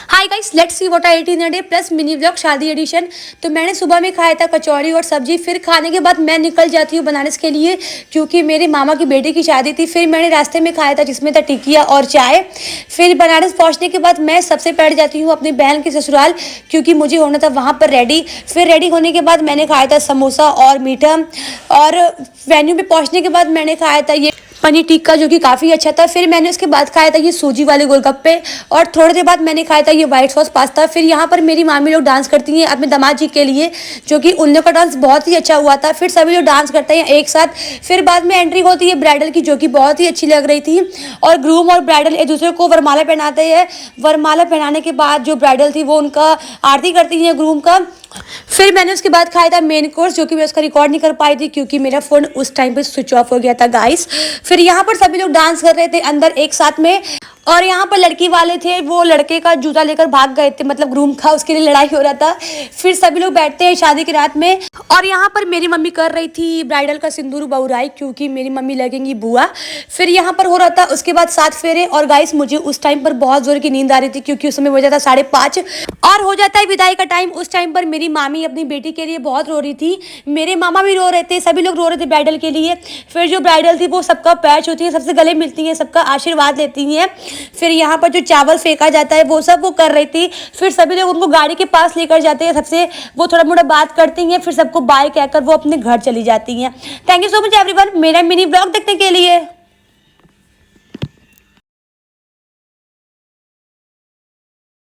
Hi guys, let's see what I ate in a day plus mini vlog shaadi edition. तो मैंने सुबह में खाया था कचौड़ी और सब्जी। फिर खाने के बाद मैं निकल जाती हूँ बनारस के लिए, क्योंकि मेरे मामा की बेटी की शादी थी। फिर मैंने रास्ते में खाया था जिसमें था टिकिया और चाय। फिर बनारस पहुँचने के बाद मैं सबसे पहले जाती हूँ अपनी बहन के ससुराल, क्योंकि मुझे होना था वहाँ पर रेडी। फिर रेडी होने के बाद मैंने खाया था समोसा और मीठा, और वेन्यू पे पहुँचने के बाद मैंने खाया था ये पनीर टिक्का, जो कि काफ़ी अच्छा था। फिर मैंने उसके बाद खाया था ये सूजी वाले गोलगप्पे, और थोड़ी देर बाद मैंने खाया था ये वाइट सॉस पास्ता। फिर यहाँ पर मेरी मामी लोग डांस करती हैं अपने दामाद जी के लिए, जो कि उन लोग का डांस बहुत ही अच्छा हुआ था। फिर सभी लोग डांस करते हैं एक साथ। फिर बाद में एंट्री होती है ब्राइडल की, जो कि बहुत ही अच्छी लग रही थी। और ग्रूम और ब्राइडल एक दूसरे को वरमाला पहनाते हैं। वरमाला पहनाने के बाद जो ब्राइडल थी वो उनका आरती करती है ग्रूम का। फिर मैंने उसके बाद खाया था मेन कोर्स, जो कि मैं उसका रिकॉर्ड नहीं कर पाई थी क्योंकि मेरा फ़ोन उस टाइम पे स्विच ऑफ हो गया था गाइस। फिर यहाँ पर सभी लोग डांस कर रहे थे अंदर एक साथ में, और यहाँ पर लड़की वाले थे वो लड़के का जूता लेकर भाग गए थे, मतलब ग्रूम का, उसके लिए लड़ाई हो रहा था। फिर सभी लोग बैठते हैं शादी की रात में, और यहाँ पर मेरी मम्मी कर रही थी ब्राइडल का सिंदूर बहुराई, क्योंकि मेरी मम्मी लगेंगी बुआ। फिर यहाँ पर हो रहा था उसके बाद 7 फेरे। और गाइस मुझे उस टाइम पर बहुत जोर की नींद आ रही थी, क्योंकि उस समय हो जाता 5:30 और हो जाता है विदाई का टाइम। उस टाइम पर मेरी मामी अपनी बेटी के लिए बहुत रो रही थी, मेरे मामा भी रो रहे थे, सभी लोग रो रहे थे ब्राइडल के लिए। फिर जो ब्राइडल थी वो सबका पैर छूती है, सबसे गले मिलती हैं, सबका आशीर्वाद लेती हैं। फिर यहाँ पर जो चावल फेंका जाता है वो सब वो कर रही थी। फिर सभी लोग उनको गाड़ी के पास लेकर जाते हैं, सबसे वो थोड़ा मोड़ा बात करती हैं, फिर सबको बाय कहकर वो अपने घर चली जाती हैं। Thank you so much everyone मेरा मिनी ब्लॉग देखने के लिए।